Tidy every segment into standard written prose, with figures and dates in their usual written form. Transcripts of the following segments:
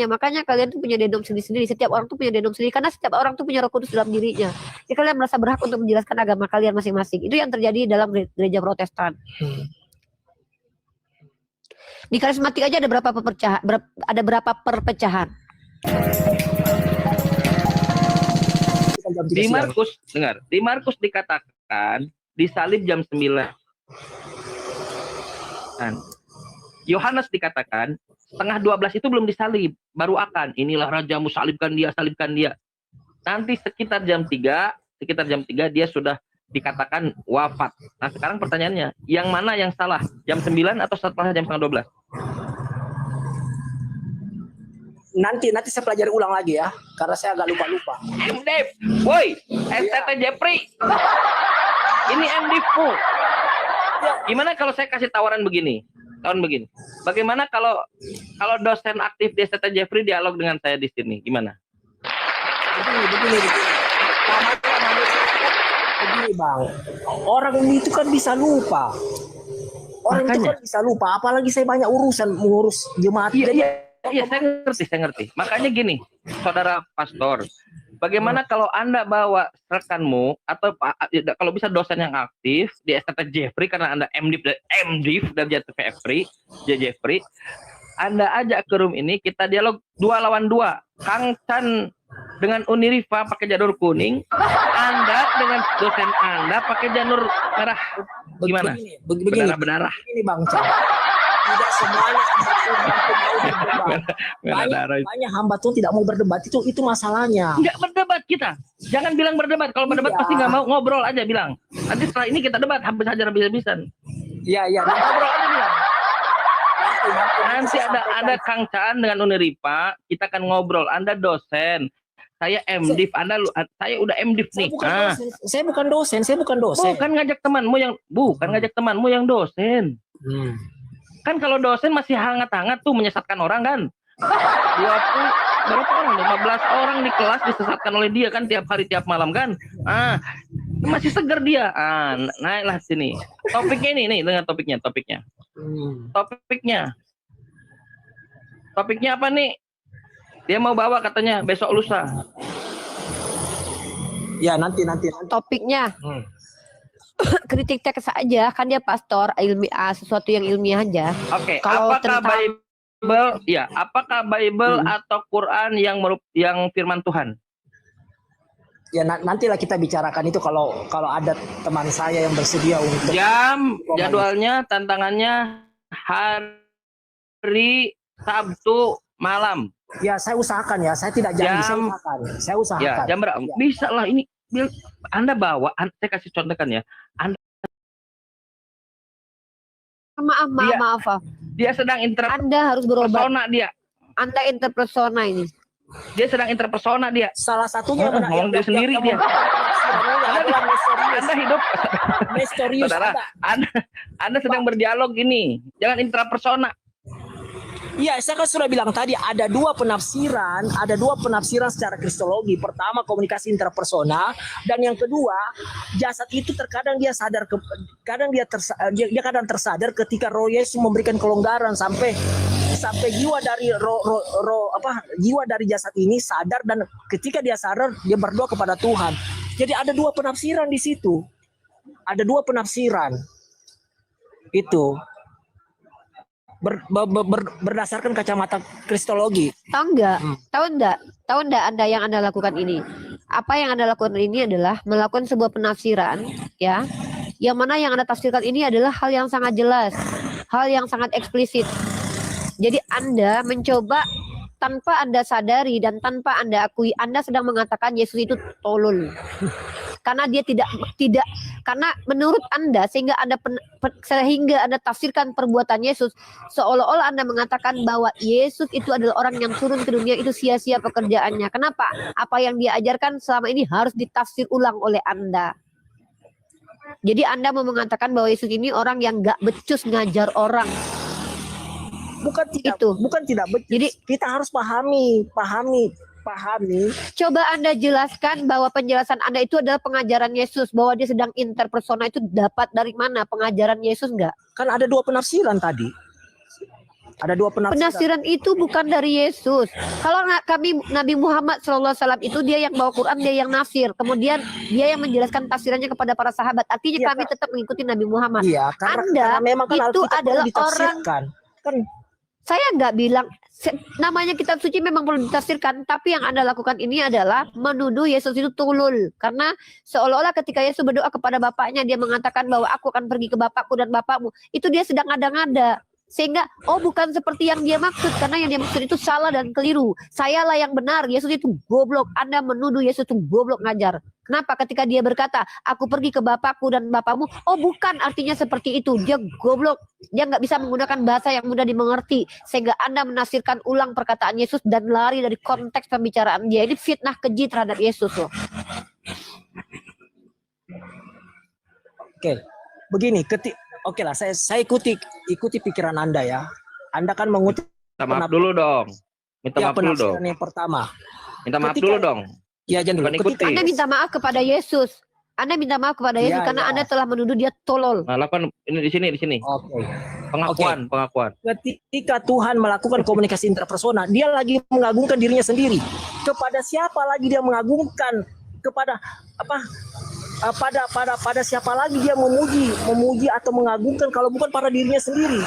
Ya, makanya kalian tuh punya denom sendiri-sendiri. Setiap orang tuh punya denom sendiri karena setiap orang tuh punya Roh Kudus dalam dirinya. Jadi kalian merasa berhak untuk menjelaskan agama kalian masing-masing. Itu yang terjadi dalam gereja Protestan. Di karismatik aja ada berapa perpecahan? Ada berapa perpecahan? Di Markus, dengar. Di Markus dikatakan disalib jam 9. Yohanes dikatakan setengah 12 itu belum disalib, baru akan inilah rajamu, salibkan dia, salibkan dia. Nanti sekitar jam 3 dia sudah dikatakan wafat. Nah, sekarang pertanyaannya, yang mana yang salah? Jam 9 atau setelah jam setengah 12? Nanti saya pelajari ulang lagi ya, karena saya agak lupa-lupa. MDiv, woi, STT Jeffrey. Ini MDiv-mu. Gimana kalau saya kasih tawaran begini? Bagaimana kalau dosen aktif di STT Jeffrey dialog dengan saya di sini? Gimana? Begini Bang, orang itu kan bisa lupa. Apalagi saya banyak urusan mengurus jemaat. Iya, saya ngerti. Makanya gini, saudara pastor, bagaimana kalau Anda bawa rekanmu atau kalau bisa dosen yang aktif di STT Jeffrey karena Anda MDiv dan Jeffrey, Anda ajak ke room ini, kita dialog 2 lawan 2. Kang Chan dengan Uniriva pakai janur kuning, Anda dengan dosen Anda pakai janur merah. Gimana? Berdarah-berdarah. Ini Bang Chan. Tidak semuanya hamba Tuhan mau berdebat. Banyak hamba Tuhan tidak mau berdebat, itu masalahnya. Enggak berdebat kita. Jangan bilang berdebat. Kalau berdebat pasti nggak mau, ngobrol aja bilang. Nanti setelah ini kita debat habis-habisan. Iya. Ngobrol aja bilang. Nanti ada Kang Chan dengan Uniripa, kita akan ngobrol. Anda dosen, saya MDiv, saya udah MDiv nih. Saya bukan dosen. Bukan ngajak temanmu yang dosen. Kan kalau dosen masih hangat-hangat tuh menyesatkan orang kan. 15 orang di kelas disesatkan oleh dia kan tiap hari tiap malam kan. Masih seger dia. Naiklah sini. Topiknya ini nih, dengan topiknya. Topiknya apa nih? Dia mau bawa katanya besok lusa. Ya, nanti. Topiknya. Kritik teks aja, kan dia pastor ilmiah, sesuatu yang ilmiah aja. Oke, kalau apakah Bible atau Quran yang firman Tuhan? Ya nantilah kita bicarakan itu kalau ada teman saya yang bersedia untuk jadwalnya, tantangannya hari Sabtu malam. Ya, saya usahakan ya, saya tidak janji, saya usahakan. Ya, jam berapa? Ya. Bisa lah ini. Anda bawa, saya kasih contohkan ya. Maaf. Dia sedang Anda harus berobat. Persona dia. Anda interpersona ini. Dia sedang interpersona dia. Salah satunya ngomong dia sendiri dia. Anda hidup misterius. Anda sedang berdialog ini. Jangan intrapersona. Iya, saya kan sudah bilang tadi ada dua penafsiran secara kristologi. Pertama, komunikasi interpersonal, dan yang kedua, jasad itu terkadang dia sadar, dia kadang tersadar ketika Roh Yesus memberikan kelonggaran sampai jiwa dari jiwa dari jasad ini sadar, dan ketika dia sadar dia berdoa kepada Tuhan. Jadi ada dua penafsiran di situ. Ada dua penafsiran. Itu berdasarkan kacamata kristologi. Tahu enggak Anda yang Anda lakukan ini? Apa yang Anda lakukan ini adalah melakukan sebuah penafsiran, ya. Yang mana yang Anda tafsirkan ini adalah hal yang sangat jelas, hal yang sangat eksplisit. Jadi Anda mencoba tanpa Anda sadari dan tanpa Anda akui, Anda sedang mengatakan Yesus itu tolol. Karena dia tidak karena menurut Anda sehingga Anda tafsirkan perbuatan Yesus seolah-olah Anda mengatakan bahwa Yesus itu adalah orang yang turun ke dunia itu sia-sia pekerjaannya. Kenapa? Apa yang dia ajarkan selama ini harus ditafsir ulang oleh Anda. Jadi Anda mau mengatakan bahwa Yesus ini orang yang gak becus ngajar orang. Bukan tidak becus. Jadi kita harus pahami. Coba Anda jelaskan bahwa penjelasan Anda itu adalah pengajaran Yesus, bahwa dia sedang interpersona, itu dapat dari mana? Pengajaran Yesus enggak? Kan ada dua penafsiran tadi. Ada dua penafsiran. Penafsiran itu bukan dari Yesus. Kalau kami Nabi Muhammad SAW itu dia yang bawa Quran, dia yang nafsir. Kemudian dia yang menjelaskan tafsirannya kepada para sahabat. Artinya Iya, kami tetap mengikuti Nabi Muhammad. Iya, Anda memang kan itu Alkitab adalah perlu ditafsirkan. Kan Saya nggak bilang namanya kitab suci memang perlu ditafsirkan, tapi yang Anda lakukan ini adalah menuduh Yesus itu tulul. Karena seolah-olah ketika Yesus berdoa kepada Bapaknya, dia mengatakan bahwa aku akan pergi ke Bapakku dan Bapakmu. Itu dia sedang ngada-ngada. Sehingga, bukan seperti yang dia maksud. Karena yang dia maksud itu salah dan keliru. Sayalah yang benar, Yesus itu goblok. Anda menuduh Yesus itu goblok ngajar. Kenapa ketika dia berkata, aku pergi ke Bapakku dan Bapakmu, bukan artinya seperti itu. Dia goblok. Dia nggak bisa menggunakan bahasa yang mudah dimengerti. Sehingga Anda menafsirkan ulang perkataan Yesus dan lari dari konteks pembicaraan dia. Ini fitnah keji terhadap Yesus loh. Oke, begini, oke lah, saya ikuti pikiran Anda ya. Anda kan mengutip Minta maaf dulu dong. Minta maaf dulu dong. penafsiran yang pertama. Minta maaf dulu dong. Ya, jangan Bukan dulu. ikuti. Anda minta maaf kepada Yesus. Anda minta maaf kepada Yesus karena Anda telah menuduh dia tolol. Nah, lakukan ini di sini. Oke. Pengakuan. Ketika Tuhan melakukan komunikasi interpersonal, dia lagi mengagungkan dirinya sendiri. Kepada siapa lagi dia mengagungkan? Kepada apa? Pada siapa lagi dia memuji atau mengagungkan kalau bukan pada dirinya sendiri?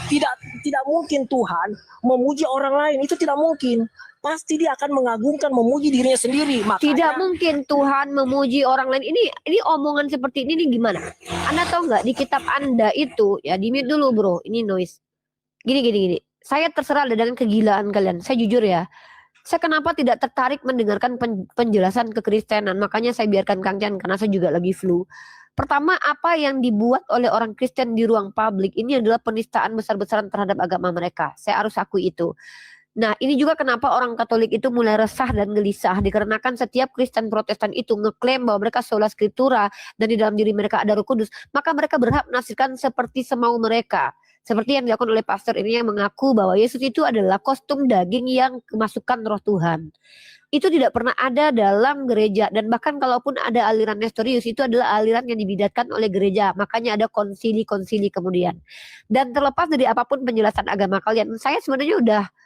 Tidak mungkin Tuhan memuji orang lain, itu tidak mungkin. Pasti dia akan mengagungkan, memuji dirinya sendiri. Makanya, tidak mungkin Tuhan memuji orang lain. Ini omongan seperti ini nih gimana? Anda tahu nggak di kitab Anda itu ya, di mute dulu bro, ini noise. Gini. Saya terserah dengan kegilaan kalian. Saya jujur ya. Saya kenapa tidak tertarik mendengarkan penjelasan kekristenan. Makanya saya biarkan Kang Chan karena saya juga lagi flu. Pertama, apa yang dibuat oleh orang Kristen di ruang publik ini adalah penistaan besar-besaran terhadap agama mereka. Saya harus akui itu. Nah, ini juga kenapa orang Katolik itu mulai resah dan gelisah. Dikarenakan setiap Kristen Protestan itu ngeklaim bahwa mereka sola scriptura dan di dalam diri mereka ada Roh Kudus. Maka mereka berhak menafsirkan seperti semau mereka. Seperti yang dilakukan oleh pastor ini yang mengaku bahwa Yesus itu adalah kostum daging yang kemasukan roh Tuhan. Itu tidak pernah ada dalam gereja. Dan bahkan kalaupun ada aliran Nestorius, itu adalah aliran yang dibidatkan oleh gereja. Makanya ada konsili-konsili kemudian. Dan terlepas dari apapun penjelasan agama kalian, saya sebenarnya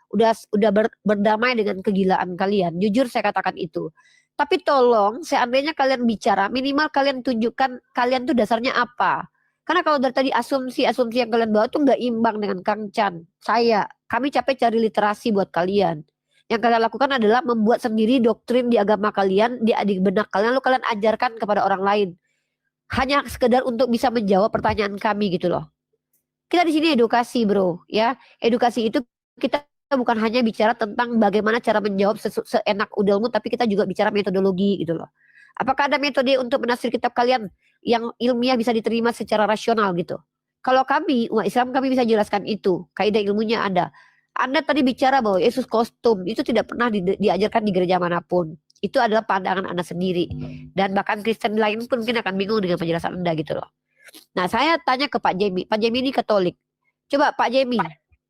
udah berdamai dengan kegilaan kalian. Jujur saya katakan itu. Tapi tolong seandainya kalian bicara, minimal kalian tunjukkan kalian tuh dasarnya apa. Karena kalau dari tadi asumsi yang kalian bawa tuh nggak imbang dengan Kang Chan. Kami capek cari literasi buat kalian. Yang kalian lakukan adalah membuat sendiri doktrin di agama kalian, di benak kalian, lalu kalian ajarkan kepada orang lain. Hanya sekedar untuk bisa menjawab pertanyaan kami gitu loh. Kita di sini edukasi bro, ya. Edukasi itu kita bukan hanya bicara tentang bagaimana cara menjawab seenak udelmu, tapi kita juga bicara metodologi gitu loh. Apakah ada metode untuk menafsir kitab kalian yang ilmiah bisa diterima secara rasional gitu? Kalau kami, umat Islam, kami bisa jelaskan itu. Kaidah ilmunya ada. Anda tadi bicara bahwa Yesus kostum, itu tidak pernah diajarkan di gereja manapun. Itu adalah pandangan Anda sendiri. Dan bahkan Kristen lain pun mungkin akan bingung dengan penjelasan Anda gitu loh. Nah, saya tanya ke Pak Jemi. Pak Jemi ini Katolik. Coba Pak Jemi,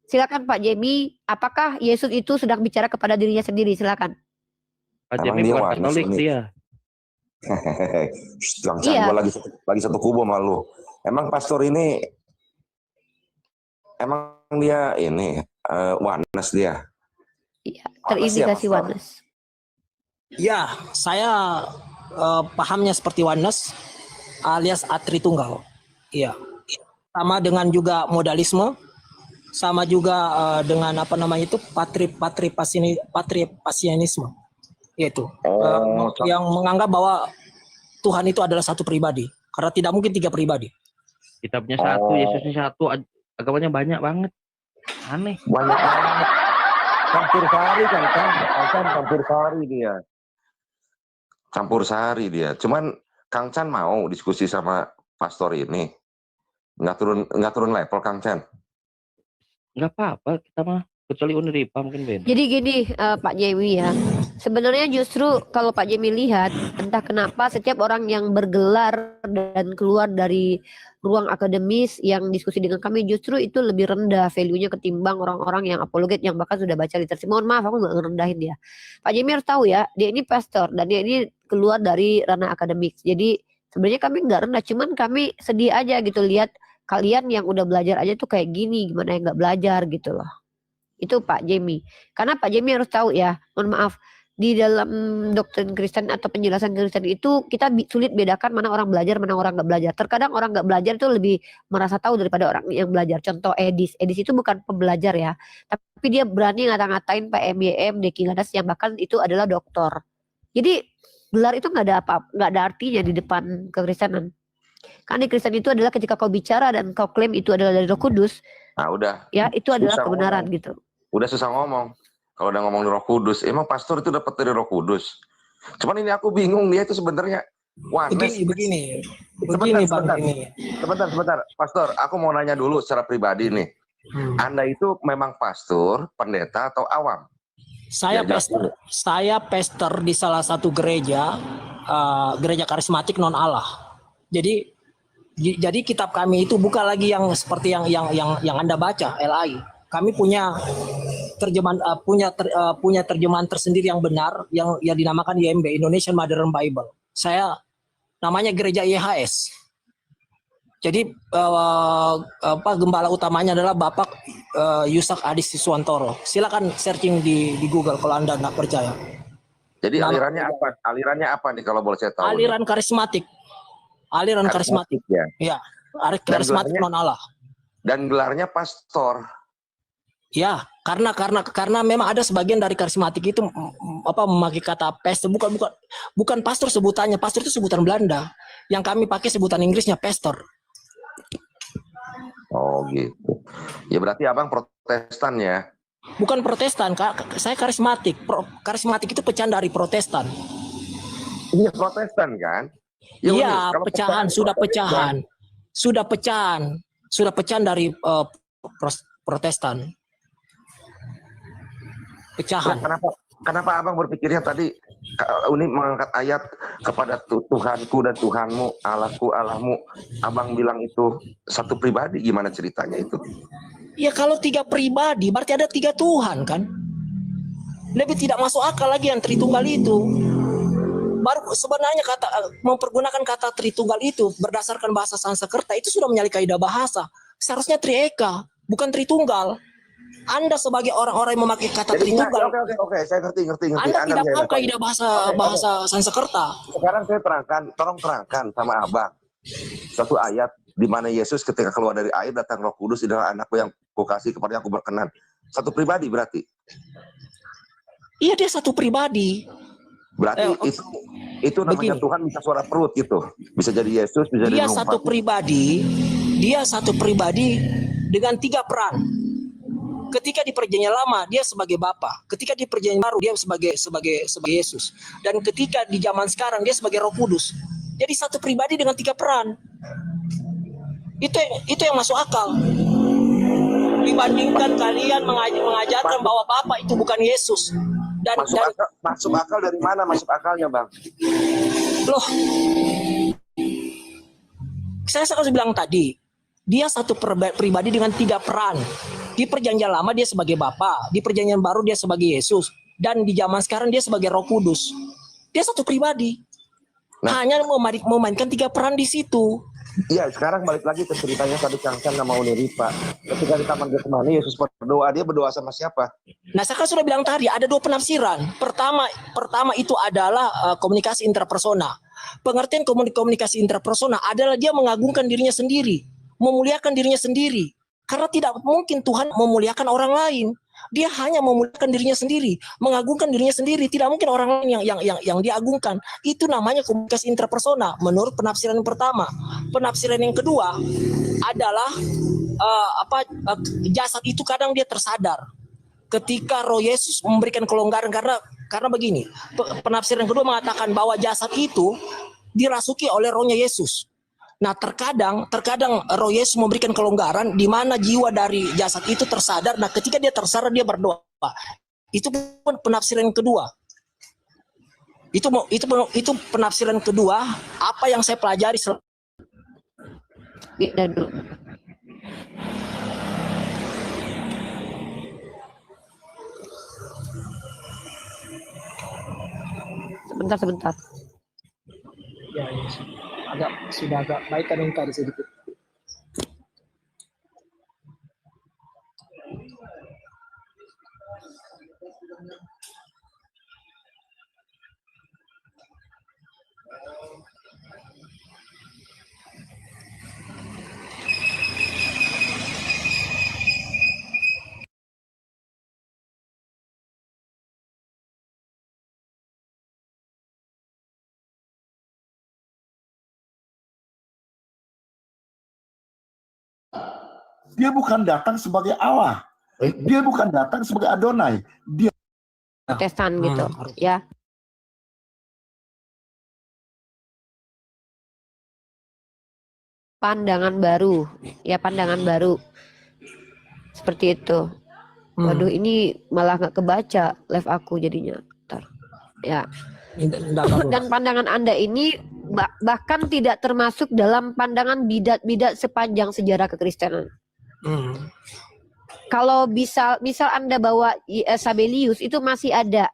silakan Pak Jemi, apakah Yesus itu sedang bicara kepada dirinya sendiri? Silakan. Pak Jemi bukan Katolik dia. Iya. Gue lagi satu kubu sama lu. Emang pastor ini emang dia ini oneness dia. Iya, terindikasi oneness. Ya, saya pahamnya seperti oneness alias atritunggal. Iya. Sama dengan juga modalisme, sama juga dengan apa namanya itu patripasianisme. Yaitu yang menganggap bahwa Tuhan itu adalah satu pribadi, karena tidak mungkin tiga pribadi. Kitabnya satu, Yesusnya satu, agamanya banyak banget. Aneh. Banyak banget. Campur sari kan, campur sari dia. Campur sari dia. Cuman Kang Chan mau diskusi sama pastor ini. Nggak turun level Kang Chan. Nggak apa-apa, kita mah kecuali Unripa mungkin Ben. Jadi gini Pak Jemi ya. Sebenarnya justru kalau Pak Jemi lihat, entah kenapa setiap orang yang bergelar dan keluar dari ruang akademis yang diskusi dengan kami justru itu lebih rendah value-nya ketimbang orang-orang yang apologet yang bahkan sudah baca literasi. Mohon maaf aku nggak ngerendahin dia. Pak Jemi harus tahu ya, dia ini pastor dan dia ini keluar dari ranah akademik. Jadi sebenarnya kami nggak rendah, cuman kami sedih aja gitu lihat kalian yang udah belajar aja tuh kayak gini, gimana yang nggak belajar gitu loh. Itu Pak Jemi. Karena Pak Jemi harus tahu ya, mohon maaf, di dalam doktrin Kristen atau penjelasan Kristen itu kita sulit bedakan mana orang belajar, mana orang nggak belajar. Terkadang orang nggak belajar itu lebih merasa tahu daripada orang yang belajar. Contoh Edis. Edis itu bukan pembelajar ya, tapi dia berani ngata-ngatain Pak MYM, Deki Gadas yang bahkan itu adalah doktor. Jadi gelar itu nggak ada artinya di depan kekristenan. Karena di Kristen itu adalah ketika kau bicara dan kau klaim itu adalah dari Roh Kudus, Nah udah, ya itu adalah susah kebenaran ngomong. gitu. Udah susah ngomong. Kalau udah ngomong Roh Kudus, emang pastor itu dapat dari Roh Kudus. Cuman ini aku bingung, dia itu sebenarnya Begini, Sebentar. Bang ini. Sebentar, Pastor. Aku mau nanya dulu secara pribadi nih. Anda itu memang pastor, pendeta atau awam? Saya Ya, pastor di salah satu gereja, gereja karismatik non Allah. Jadi kitab kami itu bukan lagi yang seperti yang Anda baca, LAI. Kami punya terjemahan punya terjemahan tersendiri yang benar yang dinamakan IMB, Indonesian Modern Bible. Saya namanya Gereja IHS. Jadi gembala utamanya adalah Bapak Yusak Adis Siswantoro. Silakan searching di Google kalau Anda nggak percaya. Jadi alirannya apa? Alirannya apa nih kalau boleh saya tahu? Aliran karismatik. Aliran karismatik. Ya. Ya, karismatik non Allah. Dan gelarnya pastor. Ya, karena memang ada sebagian dari karismatik itu memakai kata pastor, bukan pastor sebutannya. Pastor itu sebutan Belanda. Yang kami pakai sebutan Inggrisnya pastor. Oh gitu. Ya berarti abang Protestan ya? Bukan Protestan, Kak. Saya karismatik. Karismatik itu pecahan dari Protestan. Iya Protestan kan? Ya, iya, kalau pecahan, sudah pecahan dari Protestan. Pecahan. Kenapa abang berpikirnya tadi ini mengangkat ayat kepada Tuhanku dan Tuhanmu, Allahku, Allahmu. Abang bilang itu satu pribadi, gimana ceritanya itu? Ya kalau 3 pribadi berarti ada 3 Tuhan kan? Lebih tidak masuk akal lagi yang Tritunggal itu. Baru sebenarnya mempergunakan kata Tritunggal itu berdasarkan bahasa Sanskerta itu sudah menyalahi kaidah bahasa. Seharusnya Trieka, bukan Tritunggal. Anda sebagai orang-orang yang memakai kata Tritunggal. Oke, saya ngerti. Anda tidak paham kaidah bahasa Sanskerta. Sekarang saya tolong terangkan sama abang satu ayat di mana Yesus ketika keluar dari air datang Roh Kudus, adalah anakku yang kukasih kepada aku berkenan. Satu pribadi berarti. Iya, dia satu pribadi. Berarti itu namanya begini. Tuhan bisa suara perut gitu. Bisa jadi Yesus, bisa jadi Dia satu pribadi dengan 3 peran. Ketika di perjanjian lama dia sebagai Bapa, ketika di perjanjian baru dia sebagai Yesus, dan ketika di zaman sekarang dia sebagai Roh Kudus. Jadi satu pribadi dengan 3 peran. Itu yang masuk akal. Dibandingkan kalian mengajarkan bahwa Bapa itu bukan Yesus. Masuk akal dari mana masuk akalnya, Bang? Loh, saya bilang tadi, dia satu pribadi dengan 3 peran. Di perjanjian lama dia sebagai Bapa, di perjanjian baru dia sebagai Yesus, dan di zaman sekarang dia sebagai Roh Kudus. Dia satu pribadi. Hanya memainkan 3 peran di situ. Iya, sekarang balik lagi ke ceritanya tadi Kang-Chan sama Uni Ripa. Ketika di Taman Getsemani Yesus berdoa, dia berdoa sama siapa? Nah, saya kan sudah bilang tadi ada 2 penafsiran. Pertama itu adalah komunikasi interpersonal. Pengertian komunikasi interpersonal adalah dia mengagungkan dirinya sendiri, memuliakan dirinya sendiri. Karena tidak mungkin Tuhan memuliakan orang lain. Dia hanya memuliakan dirinya sendiri, mengagungkan dirinya sendiri. Tidak mungkin orang lain yang diagungkan. Itu namanya komunikasi interpersonal menurut penafsiran yang pertama. Penafsiran yang kedua adalah jasad itu kadang dia tersadar ketika Roh Yesus memberikan kelonggaran, karena begini. Penafsiran kedua mengatakan bahwa jasad itu dirasuki oleh Rohnya Yesus. Nah, terkadang Roh Yesus memberikan kelonggaran di mana jiwa dari jasad itu tersadar. Nah, ketika dia tersadar dia berdoa. Itu pun penafsiran kedua. Itu penafsiran kedua apa yang saya pelajari. Sebentar. Ya. Sudah agak baik kan tadi sedikit. Dia bukan datang sebagai Allah. Dia bukan datang sebagai Adonai. Dia Protestan gitu, ya. Pandangan baru, ya pandangan baru. Seperti itu. Waduh, ini malah nggak kebaca live aku jadinya. Ntar. Ya. Dan pandangan Anda ini bahkan tidak termasuk dalam pandangan bidat-bidat sepanjang sejarah kekristenan. Kalau misal Anda bawa Sabellius itu masih ada,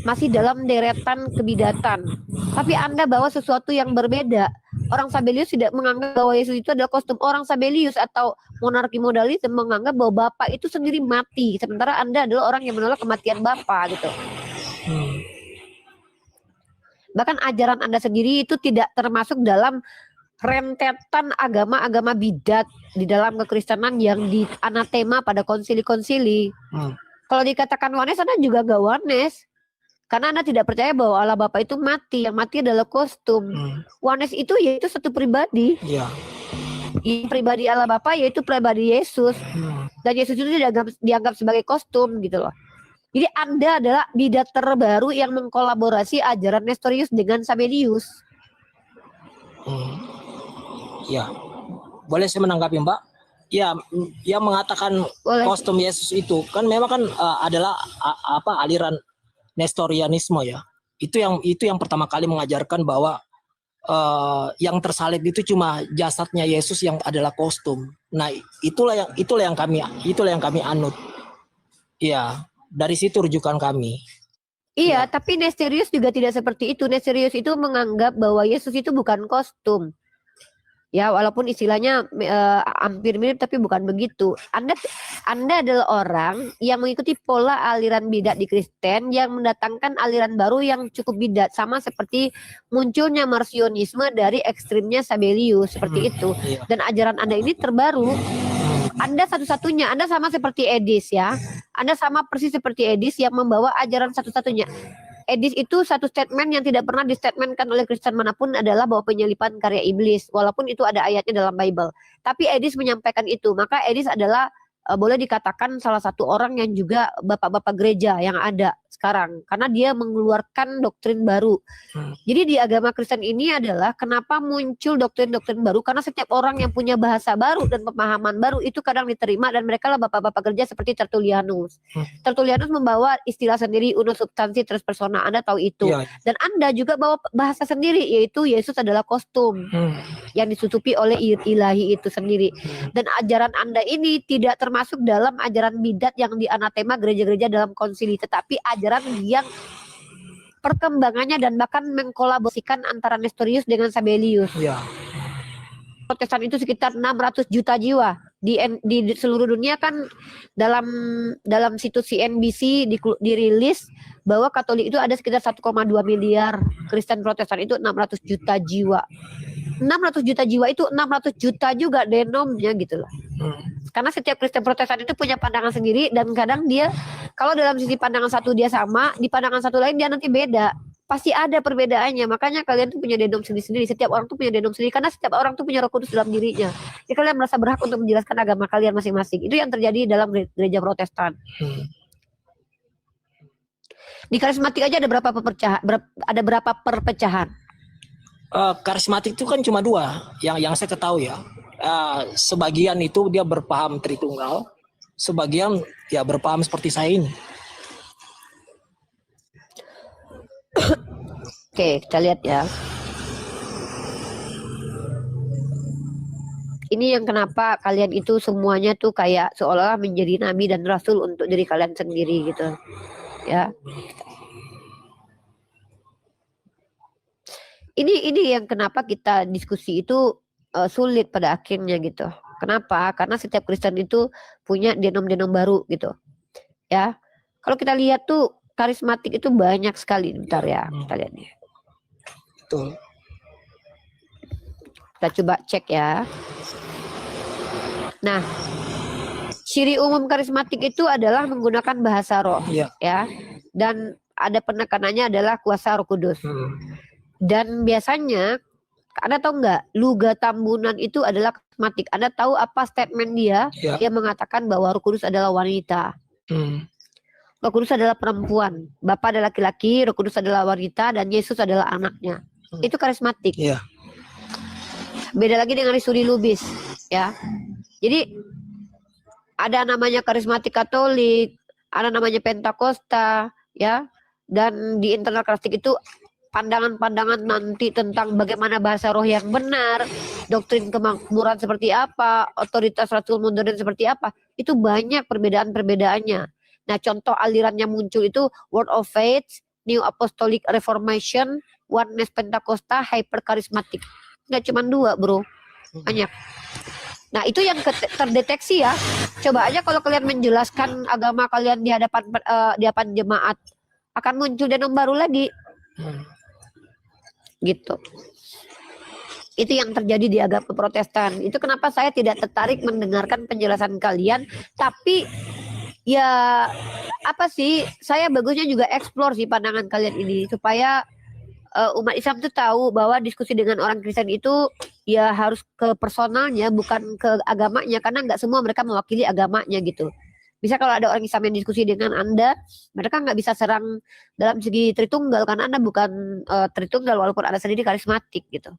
masih dalam deretan kebidatan. Tapi Anda bawa sesuatu yang berbeda. Orang Sabellius tidak menganggap bahwa Yesus itu adalah kostum. Orang Sabellius atau monarki modalisme menganggap bahwa Bapa itu sendiri mati, sementara Anda adalah orang yang menolak kematian Bapa gitu. Bahkan ajaran Anda sendiri itu tidak termasuk dalam rentetan agama-agama bidat di dalam kekristenan yang dianatema pada konsili-konsili. Kalau dikatakan Ones, Anda juga gak Ones. Karena Anda tidak percaya bahwa Allah Bapa itu mati, yang mati adalah kostum. Ones itu yaitu satu pribadi. Pribadi Allah Bapa yaitu pribadi Yesus. Dan Yesus itu tidak dianggap sebagai kostum gitu loh. Jadi Anda adalah bidat terbaru yang mengkolaborasi ajaran Nestorius dengan Sabellius. Ya, boleh saya menanggapi Mbak? Ya, yang mengatakan Boleh. kostum Yesus itu kan memang kan adalah aliran Nestorianisme ya. Itu yang pertama kali mengajarkan bahwa yang tersalib itu cuma jasadnya Yesus yang adalah kostum. Nah, itulah yang kami anut. Iya, dari situ rujukan kami. Iya, tapi Nestorius juga tidak seperti itu. Nestorius itu menganggap bahwa Yesus itu bukan kostum. Ya, walaupun istilahnya hampir mirip tapi bukan begitu. Anda adalah orang yang mengikuti pola aliran bidat di Kristen yang mendatangkan aliran baru yang cukup bidat, sama seperti munculnya Marcionisme dari ekstrimnya Sabellius seperti itu. Dan ajaran Anda ini terbaru. Anda satu-satunya, Anda sama seperti Edis ya. Anda sama persis seperti Edis yang membawa ajaran satu-satunya. Edis itu satu statement yang tidak pernah distatementkan oleh Kristen manapun adalah bahwa penyelipan karya iblis, walaupun itu ada ayatnya dalam Bible. Tapi Edis menyampaikan itu, maka Edis adalah boleh dikatakan salah satu orang yang juga bapak-bapak gereja yang ada sekarang, karena dia mengeluarkan doktrin baru. Jadi di agama Kristen ini adalah kenapa muncul doktrin-doktrin baru, karena setiap orang yang punya bahasa baru dan pemahaman baru itu kadang diterima, dan mereka lah bapak-bapak gereja seperti Tertullianus. Tertullianus membawa istilah sendiri, unus substansi tres persona, Anda tahu itu. Dan Anda juga bawa bahasa sendiri, yaitu Yesus adalah kostum yang ditutupi oleh ilahi itu sendiri. Dan ajaran Anda ini tidak termasuk dalam ajaran bidat yang dianatema gereja-gereja dalam konsili, tetapi ajaran yang perkembangannya dan bahkan mengkolaborasikan antara Nestorius dengan Sabellius. Protestan itu sekitar 600 juta jiwa di seluruh dunia kan. Dalam situs CNBC dirilis bahwa Katolik itu ada sekitar 1,2 miliar, Kristen Protestan itu 600 juta jiwa. 600 juta jiwa itu 600 juta juga denomnya gitu loh. Karena setiap Kristen Protestan itu punya pandangan sendiri, dan kadang dia kalau dalam sisi pandangan satu dia sama, di pandangan satu lain dia nanti beda. Pasti ada perbedaannya. Makanya kalian tuh punya denom sendiri-sendiri. Setiap orang tuh punya denom sendiri karena setiap orang tuh punya Roh Kudus dalam dirinya. Jadi kalian merasa berhak untuk menjelaskan agama kalian masing-masing. Itu yang terjadi dalam gereja Protestan. Di karismatik aja ada berapa perpecahan? Karismatik itu kan cuma dua yang saya ketahui ya. Sebagian itu dia berpaham Tritunggal, sebagian ya berpaham seperti saya ini. Oke, kita lihat ya. Ini yang kenapa kalian itu semuanya tuh kayak seolah-olah menjadi nabi dan rasul untuk diri kalian sendiri gitu. Ya. Ini yang kenapa kita diskusi itu sulit pada akhirnya gitu. Kenapa? Karena setiap Kristen itu punya denom-denom baru gitu. Ya. Kalau kita lihat tuh karismatik itu banyak sekali. Bentar ya, kita lihat nih. Betul. Kita coba cek ya. Nah, ciri umum karismatik itu adalah menggunakan bahasa roh, ya. Dan ada penekanannya adalah kuasa Roh Kudus. Dan biasanya Anda tahu nggak, Luga Tambunan itu adalah karismatik. Anda tahu apa statement dia? Ya. Dia mengatakan bahwa Roh Kudus adalah wanita. Roh Kudus adalah perempuan. Bapa adalah laki-laki, Roh Kudus adalah wanita, dan Yesus adalah anaknya. Itu karismatik. Iya. Beda lagi dengan Risudi Lubis, ya. Jadi ada namanya karismatik Katolik, ada namanya Pentakosta, ya. Dan di internal karismatik itu pandangan-pandangan nanti tentang bagaimana bahasa roh yang benar, doktrin kemakmuran seperti apa, otoritas rasul modern seperti apa, itu banyak perbedaan-perbedaannya. Nah, contoh aliran yang muncul itu Word of Faith, New Apostolic Reformation, Oneness Pentakosta, Hyper Karismatik. Nggak cuma 2, bro, banyak. Nah, itu yang terdeteksi ya. Coba aja kalau kalian menjelaskan agama kalian di hadapan jemaat, akan muncul dan baru lagi. Gitu. Itu yang terjadi di agama Protestan. Itu kenapa saya tidak tertarik mendengarkan penjelasan kalian, tapi ya apa sih, saya bagusnya juga eksplor sih pandangan kalian ini supaya umat Islam itu tahu bahwa diskusi dengan orang Kristen itu ya harus ke personalnya, bukan ke agamanya, karena nggak semua mereka mewakili agamanya gitu. Bisa kalau ada orang Islam yang diskusi dengan Anda, mereka nggak bisa serang dalam segi Tritunggal karena Anda bukan Tritunggal walaupun Anda sendiri karismatik gitu.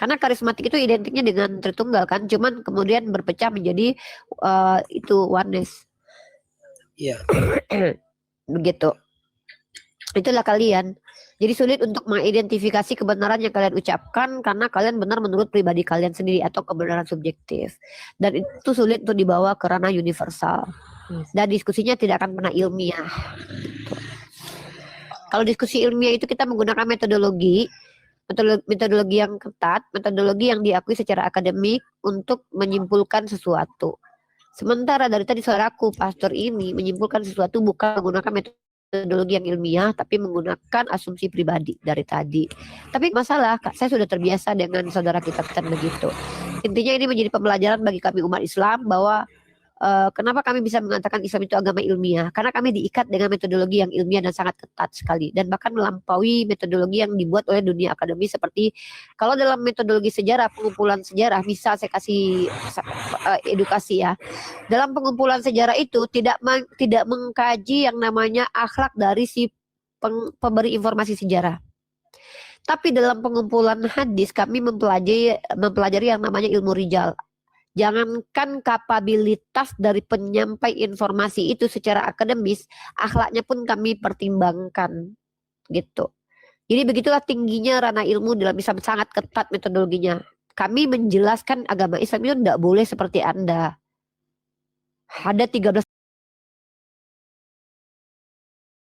Karena karismatik itu identiknya dengan Tritunggal kan, cuman kemudian berpecah menjadi itu oneness. Iya. Begitu. Itulah kalian. Jadi sulit untuk mengidentifikasi kebenaran yang kalian ucapkan karena kalian benar menurut pribadi kalian sendiri atau kebenaran subjektif. Dan itu sulit untuk dibawa ke ranah universal. Dan diskusinya tidak akan pernah ilmiah. Kalau diskusi ilmiah itu kita menggunakan metodologi yang ketat, metodologi yang diakui secara akademik untuk menyimpulkan sesuatu. Sementara dari tadi saudaraku, pastor ini menyimpulkan sesuatu bukan menggunakan metodologi yang ilmiah, tapi menggunakan asumsi pribadi dari tadi. Tapi masalah, saya sudah terbiasa dengan saudara kita begitu. Intinya ini menjadi pembelajaran bagi kami umat Islam bahwa kenapa kami bisa mengatakan Islam itu agama ilmiah? Karena kami diikat dengan metodologi yang ilmiah dan sangat ketat sekali, dan bahkan melampaui metodologi yang dibuat oleh dunia akademi. Seperti kalau dalam metodologi sejarah, pengumpulan sejarah, misal saya kasih edukasi ya, dalam pengumpulan sejarah itu tidak mengkaji yang namanya akhlak dari si pemberi informasi sejarah. Tapi dalam pengumpulan hadis kami mempelajari yang namanya ilmu rijal. Jangankan kapabilitas dari penyampai informasi itu secara akademis, akhlaknya pun kami pertimbangkan gitu. Jadi begitulah tingginya ranah ilmu dalam Islam, sangat ketat metodologinya. Kami menjelaskan agama Islam itu tidak boleh seperti Anda. Ada 13